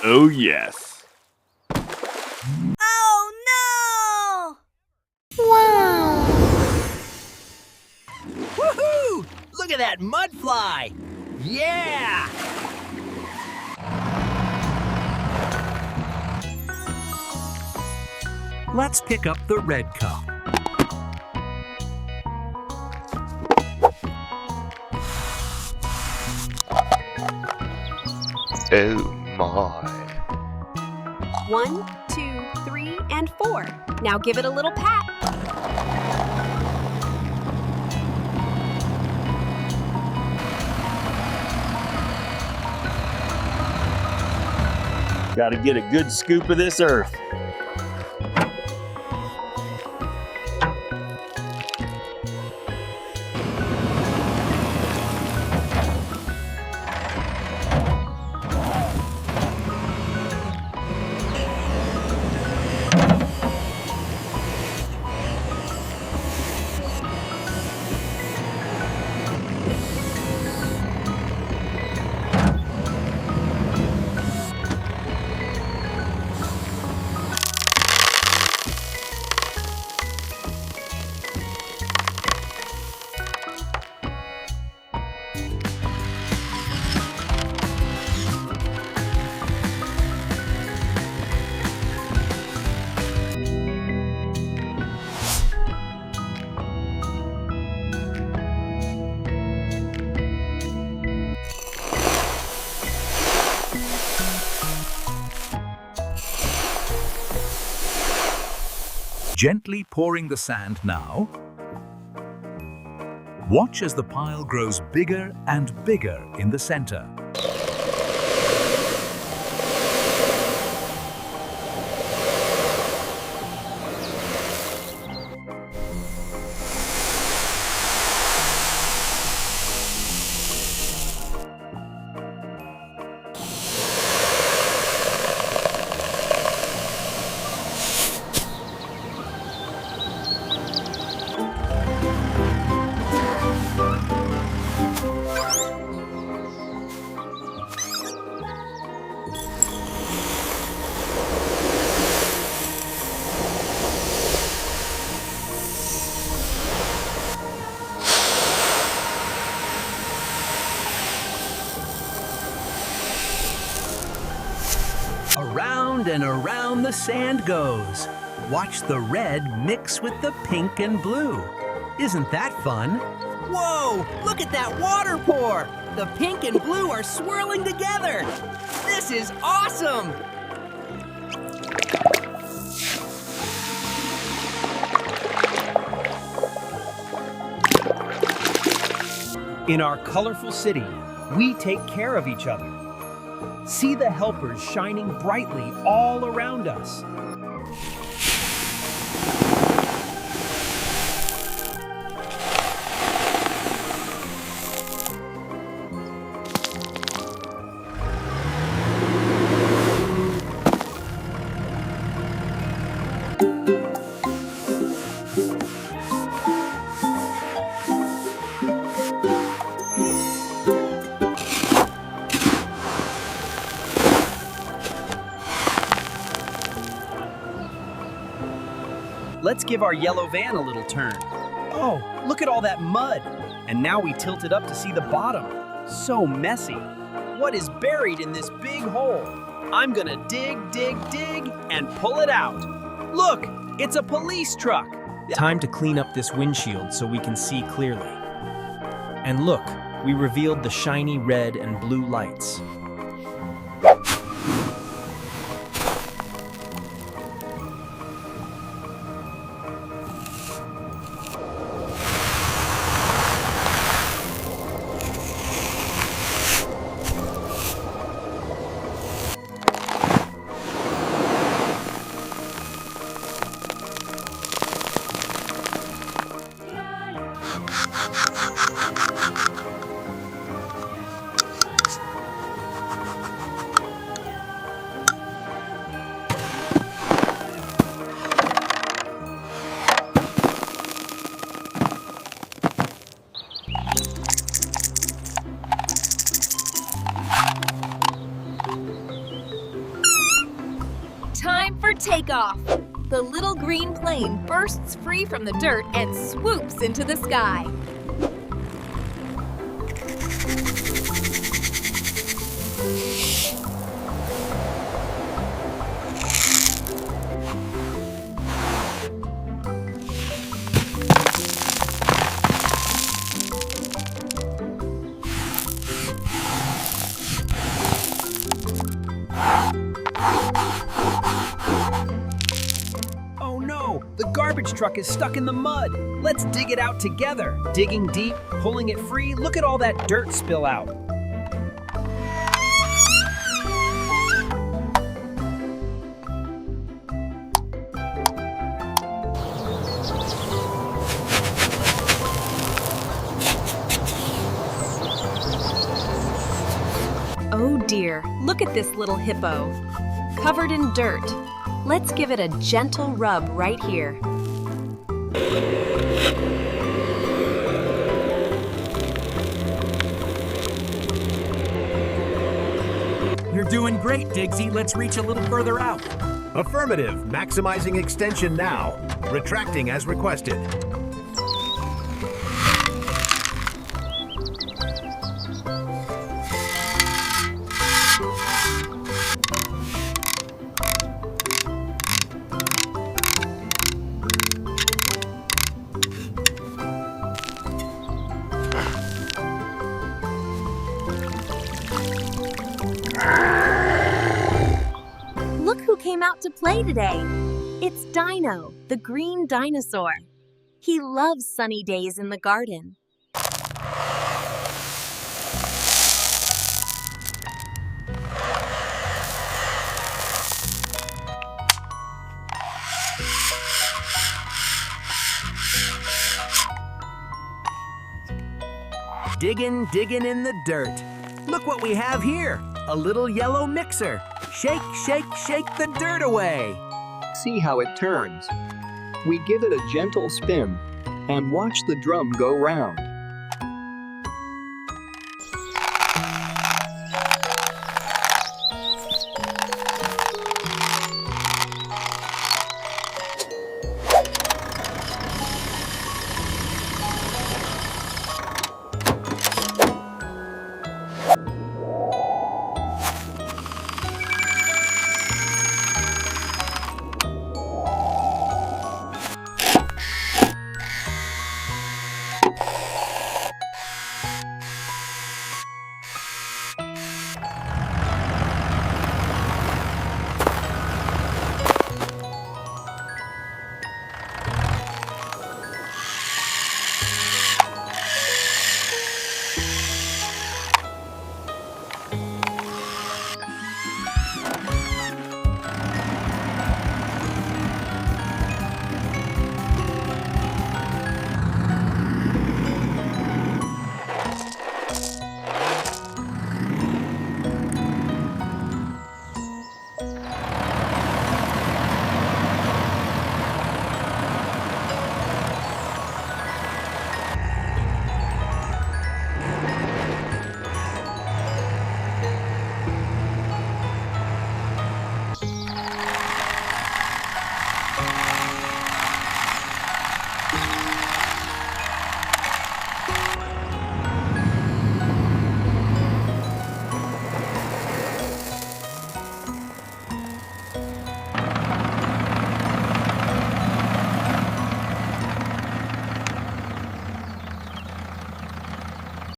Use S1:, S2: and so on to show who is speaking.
S1: Oh, yes.
S2: Oh, no!
S3: Wow!
S4: Woohoo! Look at that mud fly! Yeah! Let's pick up the red cup.
S5: Oh my.
S6: 1, 2, 3, and 4. Now give it a little pat.
S1: Gotta get a good scoop of this earth.
S7: Gently pouring the sand now. Watch as the pile grows bigger and bigger in the center.
S4: Around and around the sand goes. Watch the red mix with the pink and blue. Isn't that fun? Whoa! Look at that water pour! The pink and blue are swirling together! This is awesome! In our colorful city, we take care of each other. See the helpers shining brightly all around us. Let's give our yellow van a little turn. Oh, look at all that mud. And now we tilt it up to see the bottom. So messy. What is buried in this big hole? I'm gonna dig, dig, dig, and pull it out. Look, it's a police truck. Time to clean up this windshield so we can see clearly. And look, we revealed the shiny red and blue lights.
S2: time for takeoff. The little green plane bursts free from the dirt and swoops into the sky.
S4: Oh no, the garbage truck is stuck in the mud. Let's dig it out together. Digging deep, pulling it free. Look at all that dirt spill out.
S6: Oh dear, look at this little hippo. Covered in dirt. Let's give it a gentle rub right here.
S4: You're doing great, Diggsy. Let's reach a little further out.
S3: Affirmative. Maximizing extension now. Retracting as requested.
S6: Look who came out to play today. It's Dino, the green dinosaur. He loves sunny days in the garden.
S4: Digging in the dirt. Look what we have here. A little yellow mixer. Shake, shake, shake the dirt away.
S8: See how it turns. We give it a gentle spin and watch the drum go round.